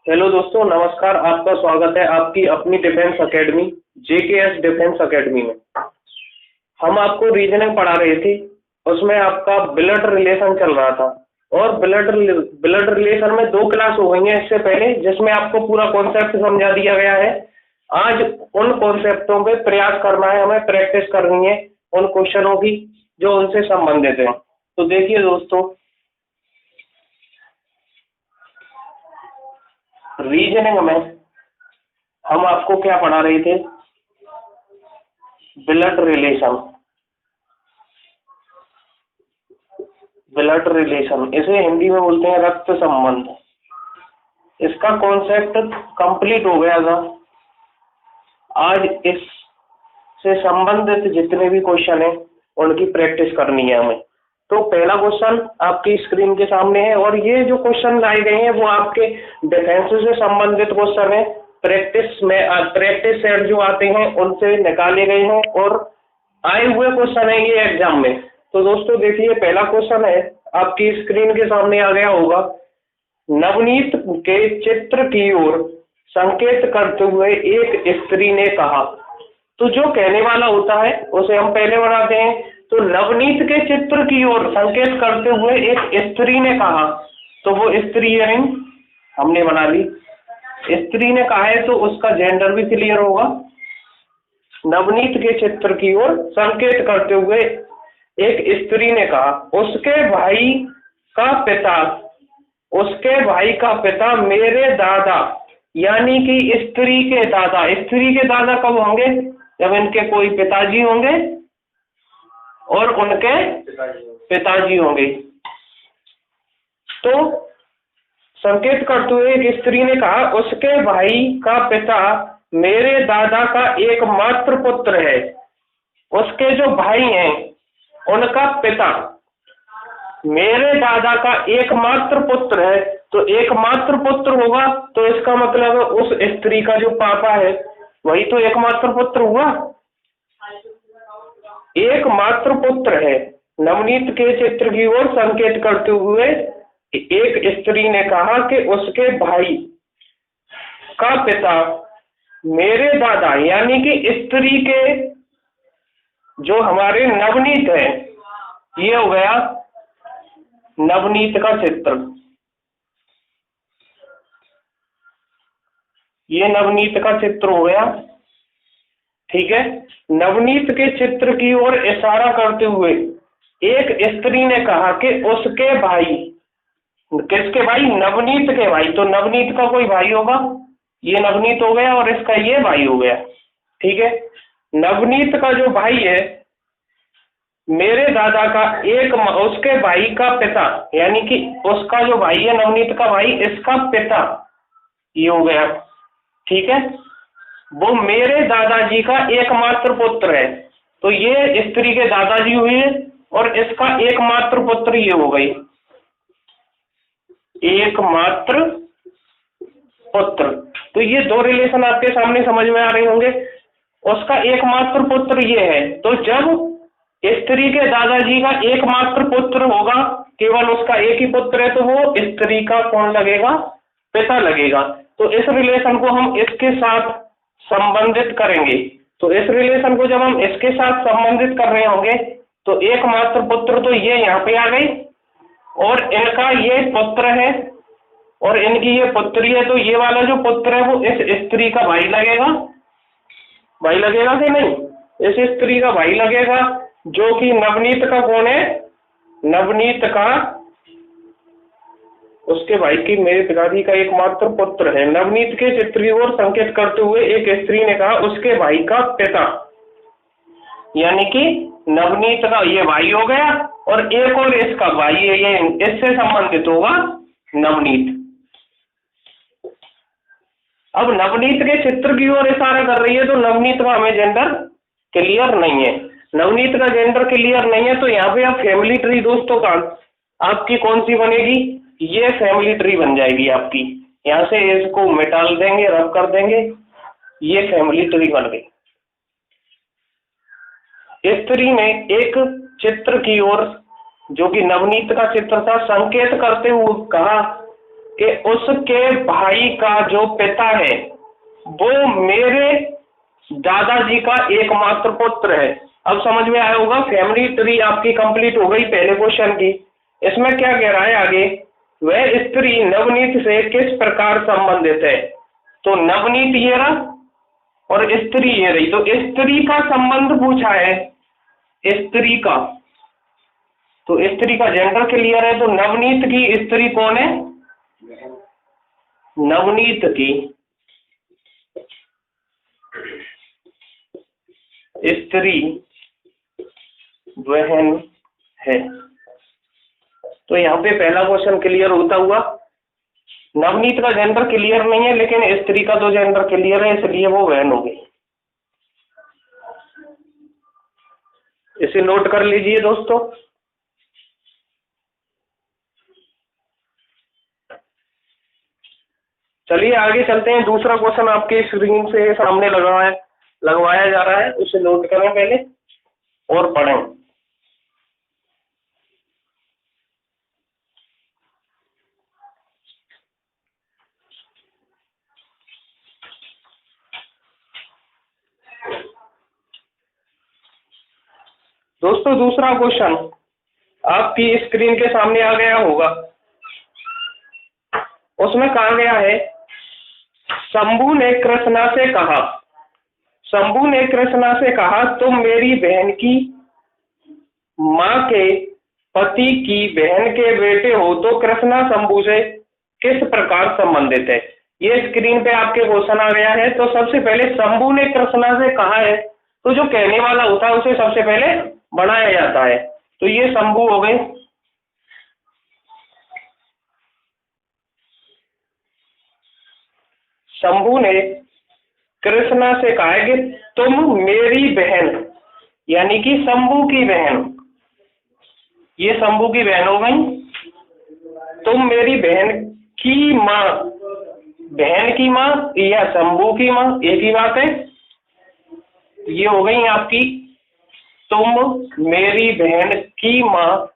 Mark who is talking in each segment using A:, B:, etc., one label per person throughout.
A: Hello दोस्तों, नमस्कार। आपका स्वागत है आपकी अपनी defence academy JKS defence academy में। हम आपको रीजनिंग पढ़ा रहे थे, उसमें आपका ब्लड रिलेशन चल रहा था। और ब्लड रिलेशन में दो क्लास हो गई हैं इससे पहले, जिसमें आपको पूरा कॉन्सेप्ट समझा दिया गया है। आज उन कॉन्सेप्टों पे प्रयास करना है, हमें प्रैक्टिस करनी है उन क्वेश्चनों की जो उनसे संबंधित है। तो देखिए दोस्तों, रीजनिंग में हम आपको क्या पढ़ा रहे थे? Blood relation. ब्लड रिलेशन इसे हिंदी में बोलते हैं रक्त संबंध। इसका कॉन्सेप्ट कंप्लीट हो गया था। आज इससे संबंधित जितने भी क्वेश्चन हैं उनकी प्रैक्टिस करनी है हमें। तो पहला क्वेश्चन आपकी स्क्रीन के सामने है, और ये जो क्वेश्चन लाए गए हैं वो आपके डिफेंस से संबंधित क्वेश्चन है। प्रैक्टिस सेट जो आते हैं उनसे निकाले गए हैं और आए हुए क्वेश्चन है ये एग्जाम में। तो दोस्तों देखिए, पहला क्वेश्चन है आपकी स्क्रीन के सामने आ गया होगा। नवनीत के चित्र की ओर संकेत करते हुए एक स्त्री ने कहा। तो जो कहने वाला होता है उसे हम पहले बनाते हैं। तो नवनीत के चित्र की ओर संकेत करते हुए एक स्त्री ने कहा, तो वो स्त्री है, हमने बना ली। स्त्री ने कहा है तो उसका जेंडर भी क्लियर होगा। नवनीत के चित्र की ओर संकेत करते हुए एक स्त्री ने कहा, उसके भाई का पिता मेरे दादा यानी कि स्त्री के दादा कब होंगे? जब इनके कोई पिताजी होंगे और उनके पिताजी होंगे। तो संकेत करते हुए एक स्त्री ने कहा, उसके भाई का पिता मेरे दादा का एकमात्र पुत्र है। उसके जो भाई हैं उनका पिता मेरे दादा का एकमात्र पुत्र है। तो एकमात्र पुत्र होगा तो इसका मतलब है उस स्त्री का जो पापा है वही तो एकमात्र पुत्र हुआ। एकमात्र पुत्र है। नवनीत के चित्र की ओर संकेत करते हुए एक स्त्री ने कहा कि उसके भाई का पिता मेरे दादा यानी कि स्त्री के जो हमारे नवनीत है, ये हो गया नवनीत का चित्र। ये नवनीत का चित्र हो गया, ठीक है। नवनीत के चित्र की ओर इशारा करते हुए एक स्त्री ने कहा कि उसके भाई, किसके भाई? नवनीत के भाई। तो नवनीत का कोई भाई होगा, ये नवनीत हो गया और इसका ये भाई हो गया, ठीक है। नवनीत का जो भाई है मेरे दादा का उसके भाई का पिता यानी कि उसका जो भाई है नवनीत का भाई, इसका पिता ये हो गया, ठीक है। वो मेरे दादाजी का एकमात्र पुत्र है। तो ये स्त्री के दादाजी हुए और इसका एकमात्र पुत्र ये हो गई, एकमात्र पुत्र। तो ये दो रिलेशन आपके सामने समझ में आ रहे होंगे। उसका एकमात्र पुत्र ये है, तो जब स्त्री के दादाजी का एकमात्र पुत्र होगा, केवल उसका एक ही पुत्र है, तो वो स्त्री का कौन लगेगा? पिता लगेगा। तो इस रिलेशन को हम इसके साथ संबंधित करेंगे। तो इस रिलेशन को जब हम इसके साथ संबंधित कर रहे होंगे तो एकमात्र पुत्र तो ये यहाँ पे आ गई और इनका ये पुत्र है और इनकी ये पुत्री है। तो ये वाला जो पुत्र है वो इस स्त्री का भाई लगेगा। भाई लगेगा कि नहीं? इस स्त्री का भाई लगेगा, जो कि नवनीत का कौन है? नवनीत का उसके भाई की मेरे पिताजी का एकमात्र पुत्र है। नवनीत के चित्र की ओर संकेत करते हुए एक स्त्री ने कहा, उसके भाई का पिता यानी कि नवनीत का ये भाई हो गया और एक और इसका भाई है, ये इससे संबंधित होगा नवनीत। अब नवनीत के चित्र की ओर इशारा कर रही है तो नवनीत का हमें जेंडर क्लियर नहीं है। नवनीत का जेंडर क्लियर नहीं है तो यहाँ पे आप फैमिली ट्री दोस्तों का आपकी कौन सी बनेगी? ये फैमिली ट्री बन जाएगी आपकी। यहाँ से इसको मिटाल देंगे, रब कर देंगे, ये फैमिली ट्री बन गई। स्त्री ने एक चित्र की ओर, जो कि नवनीत का चित्र था, संकेत करते हुए कहा कि उसके भाई का जो पिता है वो मेरे दादाजी का एकमात्र पुत्र है। अब समझ में आया होगा, फैमिली ट्री आपकी कंप्लीट हो गई पहले क्वेश्चन की। इसमें क्या कह रहा है आगे, वह स्त्री नवनीत से किस प्रकार संबंधित है। तो नवनीत ये रहा और स्त्री ये रही, तो स्त्री का संबंध पूछा है, स्त्री का, तो स्त्री का जेंडर क्लियर है। तो नवनीत की स्त्री कौन है, नवनीत की स्त्री बहन है। तो यहाँ पे पहला क्वेश्चन क्लियर होता हुआ। नवनीत का जेंडर क्लियर नहीं है, लेकिन स्त्री का तो जेंडर क्लियर है, इसलिए वो बहन हो गई। इसे नोट कर लीजिए दोस्तों। चलिए आगे चलते हैं। दूसरा क्वेश्चन आपके स्क्रीन से सामने लगवाया जा रहा है, उसे नोट करें पहले और पढ़ें। दोस्तों दूसरा क्वेश्चन आपकी स्क्रीन के सामने आ गया होगा। उसमें कहा गया है, शंभू ने कृष्णा से कहा, शंभू ने कृष्णा से कहा तुम मेरी बहन की माँ के पति की बहन के बेटे हो, तो कृष्णा शंभू से किस प्रकार संबंधित है। ये स्क्रीन पे आपके क्वेश्चन आ गया है। तो सबसे पहले शंभू ने कृष्णा से कहा है, तो जो कहने वाला होता है उसे सबसे पहले बनाया जाता है। तो ये शंभू हो गए। शंभू ने कृष्णा से कहा है कि तुम मेरी बहन, यानी कि शंभू की बहन, ये शंभू की बहन हो गई, तुम मेरी बहन की माँ, बहन की माँ या शंभू की माँ एक ही बात है, ये हो गई आपकी तुम मेरी बहन की माँ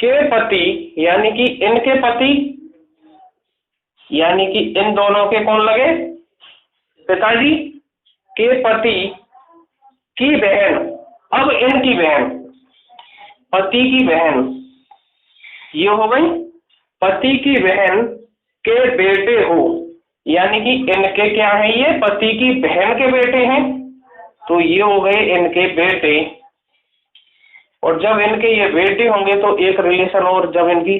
A: के पति, यानी कि इनके पति, यानी कि इन दोनों के कौन लगे, पिताजी के पति की बहन। अब इनकी बहन, पति की बहन, ये हो गई पति की बहन के बेटे हो, यानी कि इनके क्या है, ये पति की बहन के बेटे हैं, तो ये हो गए इनके बेटे। और जब इनके ये बेटे होंगे तो एक रिलेशन, और जब इनकी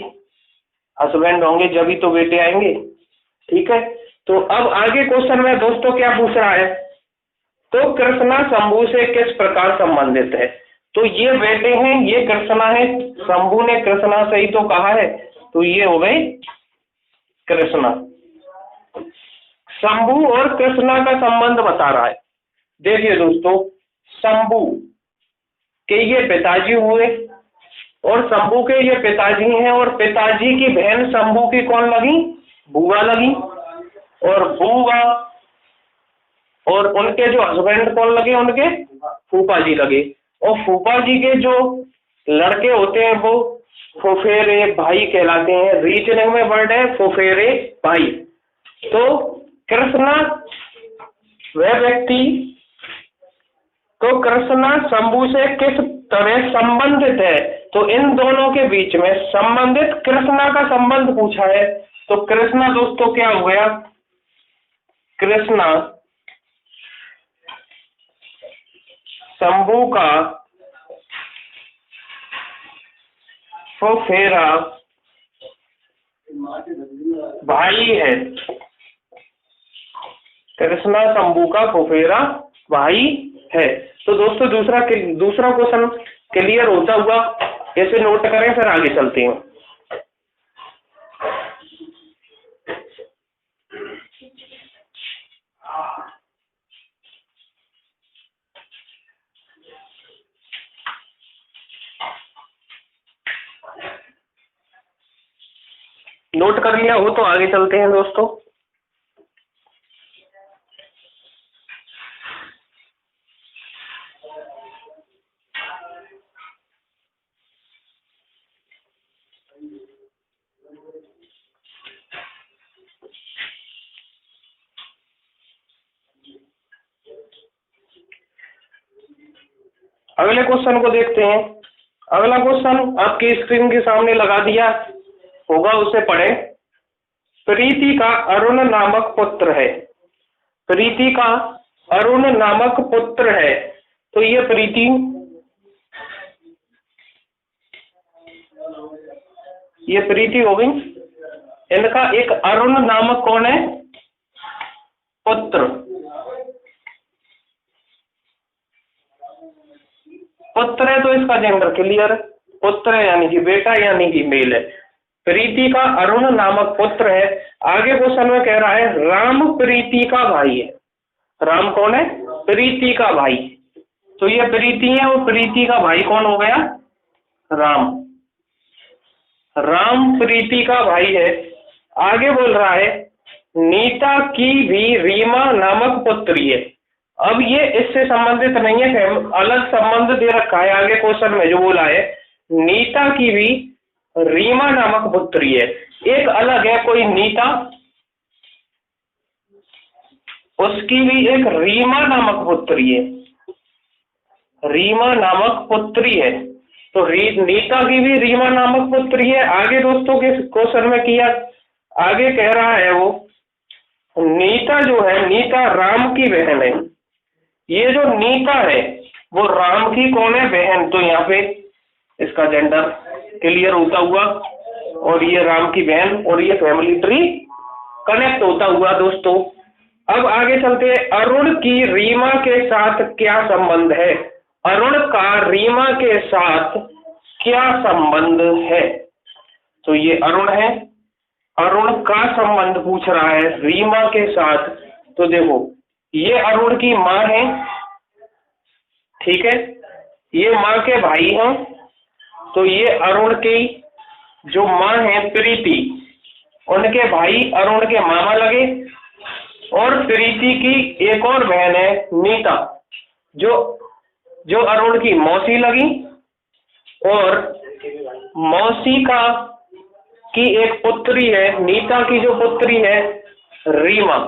A: हस्बैंड होंगे जब ही तो बेटे आएंगे। ठीक है, तो अब आगे क्वेश्चन में दोस्तों क्या पूछ रहा है, तो कृष्णा शंभू से किस प्रकार संबंधित है। तो ये बेटे हैं, ये कृष्णा है, शंभू ने कृष्णा से ही तो कहा है, तो ये हो गए कृष्णा। शंभू और कृष्णा का संबंध बता रहा है। देखिए दोस्तों, शंभू के ये पिताजी हुए और शंभू के ये पिताजी हैं, और पिताजी की बहन शंभू की कौन लगी, बुआ लगी, और बुआ और उनके जो हस्बैंड कौन लगे, उनके फूफा जी लगे। और फूफा जी के जो लड़के होते हैं वो फुफेरे भाई कहलाते हैं। रीजनिंग में वर्ड है फुफेरे भाई। तो कृष्णा वह व्यक्ति, तो कृष्णा शंभू से किस तरह संबंधित है, तो इन दोनों के बीच में संबंधित कृष्णा का संबंध पूछा है। तो कृष्णा दोस्तों क्या हो गया, कृष्णा शंभू का फुफेरा भाई है। कृष्णा शंभू का फुफेरा भाई है। तो दोस्तों दूसरा क्वेश्चन क्लियर होता हुआ, ऐसे नोट करें, फिर आगे चलते हैं। नोट कर लिया हो तो आगे चलते हैं दोस्तों। अगले क्वेश्चन को देखते हैं। अगला क्वेश्चन आपकी स्क्रीन के सामने लगा दिया होगा, उसे पढ़े। प्रीति का अरुण नामक पुत्र है। प्रीति का अरुण नामक पुत्र है। तो ये प्रीति, ये प्रीति हो गई। इनका एक अरुण नामक कौन है? पुत्र। पुत्र है तो इसका जेंडर क्लियर है, पुत्र है यानी कि बेटा यानी कि मेल है। प्रीति का अरुण नामक पुत्र है। आगे क्वेश्चन में कह रहा है राम प्रीति का भाई है। राम कौन है? प्रीति का भाई। तो ये प्रीति है और प्रीति का भाई कौन हो गया? राम। राम प्रीति का भाई है। आगे बोल रहा है नीता की भी रीमा नामक पुत्री है। अब ये इससे संबंधित नहीं है, अलग संबंध दे रखा है आगे क्वेश्चन में जो बोला है नीता की भी रीमा नामक पुत्री है। एक अलग है कोई नीता, उसकी भी एक रीमा नामक पुत्री है। रीमा नामक पुत्री है। तो नीता की भी रीमा नामक पुत्री है। आगे दोस्तों के क्वेश्चन में किया, आगे कह रहा है वो नीता जो है, नीता राम की बहन है। ये जो नीता है वो राम की कौन है? बहन। तो यहाँ पे इसका जेंडर क्लियर होता हुआ, और ये राम की बहन, और ये फैमिली ट्री कनेक्ट होता हुआ दोस्तों। अब आगे चलते हैं। अरुण की रीमा के साथ क्या संबंध है? अरुण का रीमा के साथ क्या संबंध है? तो ये अरुण है, अरुण का संबंध पूछ रहा है रीमा के साथ। तो देखो ये अरुण की माँ है, ठीक है, ये माँ के भाई हैं। तो ये अरुण की जो माँ है प्रीति, उनके भाई अरुण के मामा लगे। और प्रीति की एक और बहन है नीता, जो अरुण की मौसी लगी। और मौसी की एक पुत्री है, नीता की जो पुत्री है रीमा।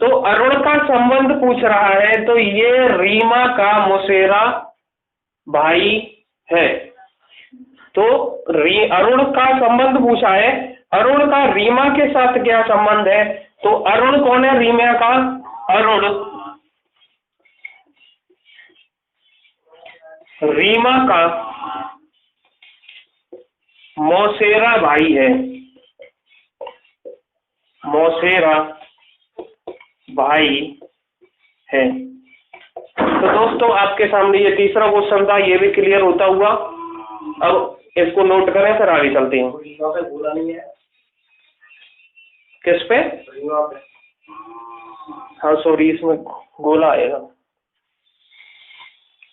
A: तो अरुण का संबंध पूछ रहा है, तो ये रीमा का मौसेरा भाई है। तो अरुण का संबंध पूछा है, अरुण का रीमा के साथ क्या संबंध है? तो अरुण कौन है? रीमा का अरुण रीमा का मौसेरा भाई है। मौसेरा भाई है। तो दोस्तों आपके सामने ये तीसरा क्वेश्चन था, ये भी क्लियर होता हुआ। अब इसको नोट करें, फिर आगे चलते हैं। बोला नहीं है किस पे? हाँ सॉरी, इसमें गोला आएगा।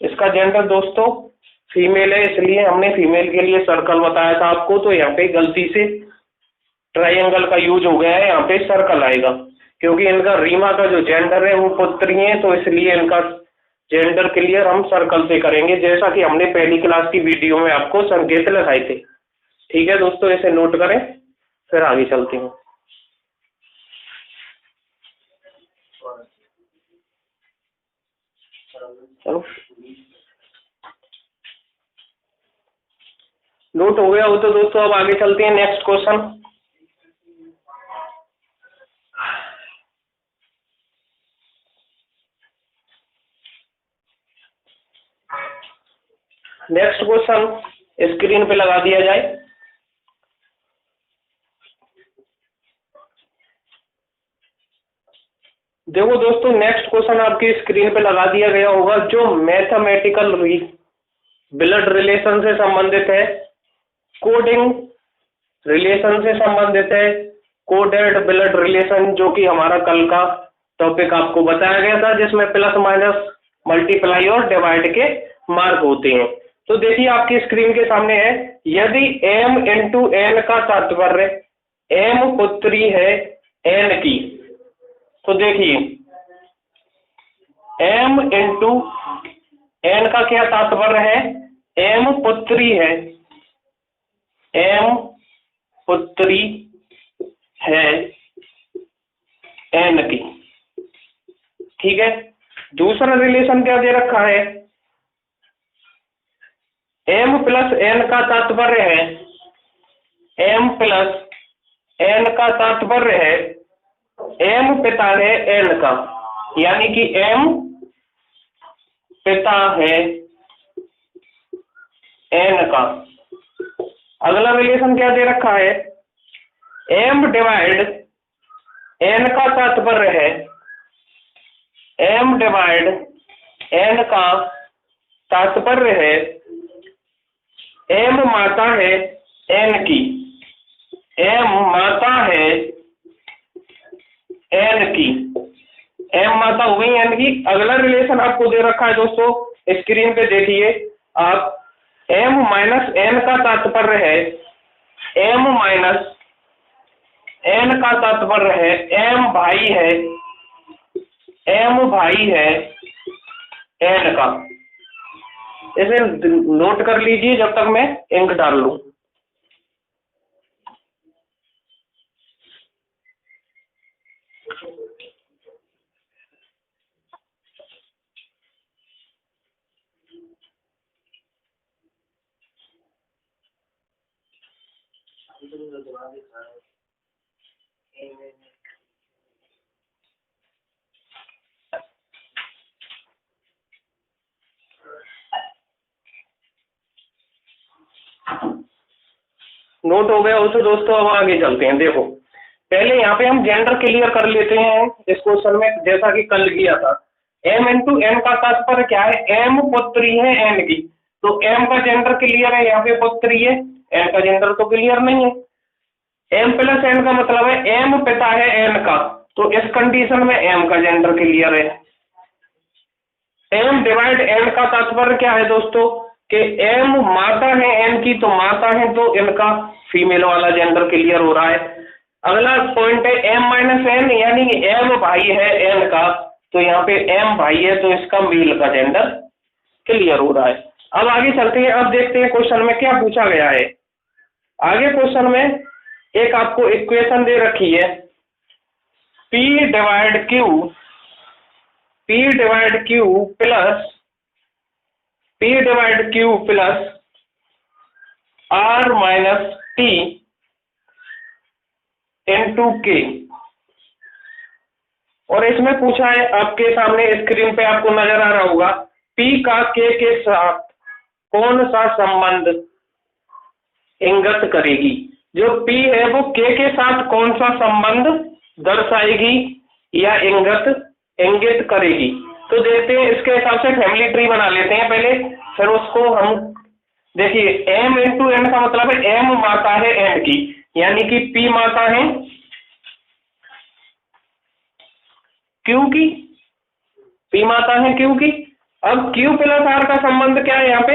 A: इसका जेंडर दोस्तों फीमेल है, इसलिए हमने फीमेल के लिए सर्कल बताया था आपको। तो यहाँ पे गलती से ट्रायंगल का यूज हो गया है, यहाँ पे सर्कल आएगा, क्योंकि इनका रीमा का जो जेंडर है वो पुत्री है। तो इसलिए इनका जेंडर क्लियर हम सर्कल से करेंगे, जैसा कि हमने पहली क्लास की वीडियो में आपको संकेत लगाए थे। ठीक है दोस्तों, इसे नोट करें, फिर आगे चलते हैं। चलो नोट हो गया हो तो दोस्तों अब आगे चलते हैं। Next question. Next question screen पे लगा दिया जाए। देखो दोस्तों नेक्स्ट क्वेश्चन आपकी स्क्रीन पे लगा दिया गया होगा, जो मैथमेटिकल ब्लड रिलेशन से संबंधित है, कोडिंग रिलेशन से संबंधित है, कोडेड ब्लड रिलेशन, जो कि हमारा कल का टॉपिक आपको बताया गया था, जिसमें प्लस माइनस मल्टीप्लाई और डिवाइड के मार्क होते हैं। तो देखिए आपकी स्क्रीन के सामने है, यदि m इंटू n का तात्पर्य m पुत्री है n की, तो देखिए m इंटू n का क्या तात्पर्य है? m पुत्री है, m पुत्री है एन की। ठीक है, दूसरा रिलेशन क्या दे रखा है, एम प्लस एन का तात्पर्य है, एम प्लस एन का तात्पर्य है एम पिता है एन का, यानी कि एम पिता है एन का। अगला रिलेशन क्या दे रखा है, एम डिवाइड एन का तात्पर्य है एम डिवाइड एन का तात्पर्य है एम माता है एन की, एम माता है एन की, एम माता हो गई एन की। अगला रिलेशन आपको दे रखा है दोस्तों, स्क्रीन पे देखिए आप, एम माइनस एन का तात्पर्य है एम माइनस एन का तात्पर्य है एम भाई है एन का। इसे नोट कर लीजिए जब तक मैं इंक डाल लूं। नोट हो गया हो तो दोस्तों अब आगे चलते हैं। देखो पहले यहाँ पे हम जेंडर क्लियर कर लेते हैं इस क्वेश्चन में, जैसा कि कल किया था। एम इंटू एन का तात्पर्य क्या है, एम पुत्री है एन की, तो एम का जेंडर क्लियर है, यहाँ पे पुत्री है, एन का जेंडर तो क्लियर नहीं है। एम प्लस एन का मतलब है एम पिता है एन का, तो इस कंडीशन में एम का जेंडर क्लियर है। एम डिवाइड एन का तात्पर्य क्या है दोस्तों कि एम माता है एन की, तो माता है तो इनका फीमेल वाला जेंडर क्लियर हो रहा है। अगला पॉइंट है एम माइनस एन, यानी कि एम भाई है एन का, तो यहाँ पे एम भाई है तो इसका मेल का जेंडर क्लियर हो रहा है। अब आगे चलते हैं, अब देखते हैं क्वेश्चन में क्या पूछा गया है। आगे क्वेश्चन में एक आपको इक्वेशन दे रखी है, P divide Q plus R minus T into K, और इसमें पूछा है आपके सामने स्क्रीन पे आपको नजर आ रहा होगा, P का K के साथ कौन सा संबंध इंगित करेगी। जो P है वो K के साथ कौन सा संबंध दर्शाएगी या इंगित करेगी। तो देखते हैं, इसके हिसाब से फैमिली ट्री बना लेते हैं पहले, फिर उसको हम देखिए। एम इंटू एन का मतलब है एम माता है एन की, यानी कि P माता है क्यू की, P माता है क्यू की। अब Q प्लस R का संबंध क्या है, यहाँ पे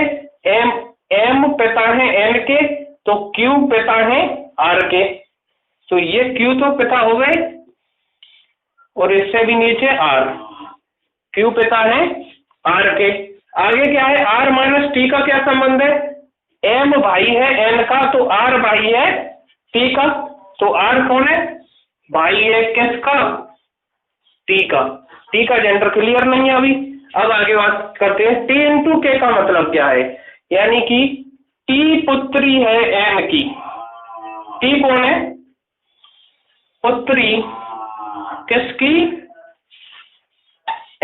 A: एम पिता है एन के, तो Q पिता है R के, तो ये Q तो पिता हो गए और इससे भी नीचे R, Q पिता है R के। आगे क्या है, R माइनस T का क्या संबंध है, M भाई है N का, तो R भाई है T का, तो R कौन है, भाई है किसका, T का। T का जेंडर क्लियर नहीं है अभी। अब आगे बात करते हैं, T इंटू K का मतलब क्या है, यानी कि T पुत्री है N की, T कौन है, पुत्री किसकी,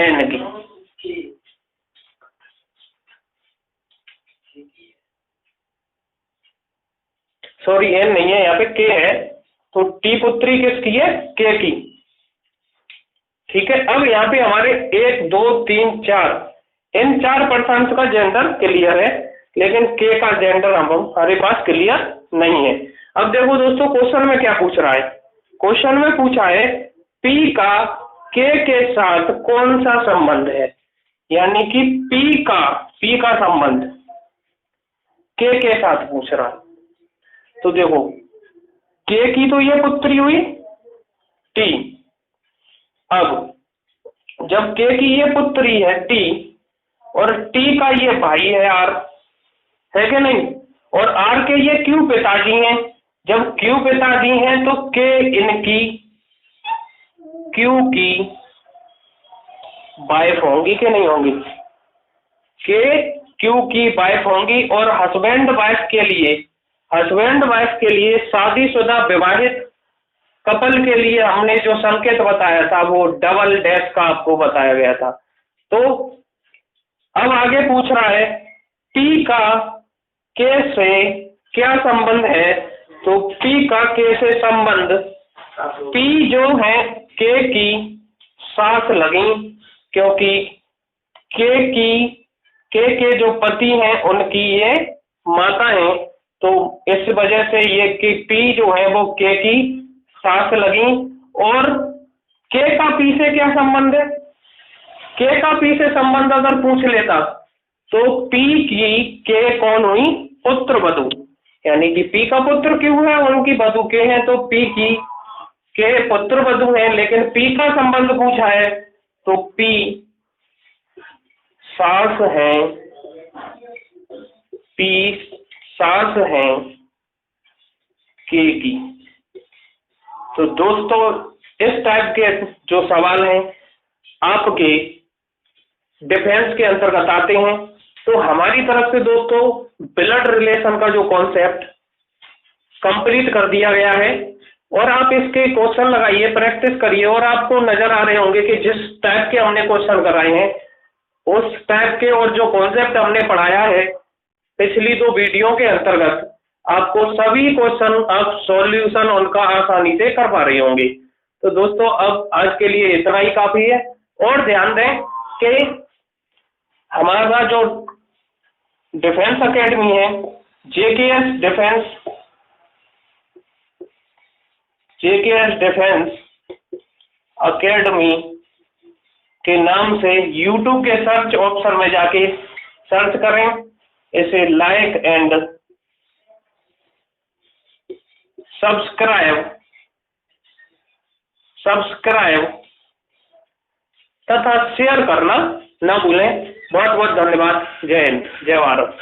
A: N की। सॉरी N नहीं है, यहाँ पे K है, तो T पुत्री किसकी है, K की। ठीक है, अब यहाँ पे हमारे 1 2 3 4 इन 4 पर्सन्स का जेंडर क्लियर है, लेकिन K का जेंडर हमारे पास क्लियर नहीं है। अब देखो दोस्तों क्वेश्चन में क्या पूछ रहा है, क्वेश्चन में पूछा है P का K के साथ कौन सा संबंध है, यानी कि P का संबंध K के साथ पूछ रहा है। तो देखो K की तो ये पुत्री हुई T, अब जब K की ये पुत्री है T और T का ये भाई है R, है कि नहीं, और R के ये Q पिताजी हैं, जब क्यू पिताजी हैं तो के इनकी क्यू की वाइफ होंगी कि नहीं होंगी? के क्यू की वाइफ होंगी। और हस्बैंड वाइफ के लिए शादीशुदा विवाहित कपल के लिए हमने जो संकेत बताया था वो डबल डैश का आपको बताया गया था। तो अब आगे पूछ रहा है पी का के से क्या संबंध है? तो पी का के से संबंध, पी जो है के की सास लगी, क्योंकि के जो पति हैं उनकी ये माता हैं, तो इस वजह से ये कि पी जो है वो के की सास लगी। और के का पी से क्या संबंध है? के का पी से संबंध अगर पूछ लेता तो पी की के कौन हुई? पुत्र वधु, यानी कि पी का पुत्र क्यों है? उनकी वधु के हैं, तो पी की के पुत्र वधु है। लेकिन पी का संबंध पूछा है तो पी सास है, पी सास है के की। तो दोस्तों इस टाइप के जो सवाल हैं आपके डिफेंस के अंतर्गत आते हैं। तो हमारी तरफ से दोस्तों ब्लड रिलेशन का जो कॉन्सेप्ट कंप्लीट कर दिया गया है, और आप इसके क्वेश्चन लगाइए, प्रैक्टिस करिए, और आपको नजर आ रहे होंगे कि जिस टाइप के हमने क्वेश्चन कराए हैं उस टाइप के और जो कॉन्सेप्ट हमने पढ़ाया है पिछली 2 वीडियो के अंतर्गत, आपको सभी क्वेश्चन आप सॉल्यूशन उनका आसानी से कर पा रहे होंगे। तो दोस्तों अब आज के लिए इतना ही काफी है। और ध्यान दें कि हमारा जो डिफेंस एकेडमी है, जेकेएस डिफेंस एकेडमी के नाम से यूट्यूब के सर्च ऑप्शन में जाके सर्च करें, इसे लाइक एंड सब्सक्राइब तथा शेयर करना ना भूलें। बहुत बहुत धन्यवाद। जय हिंद, जय भारत।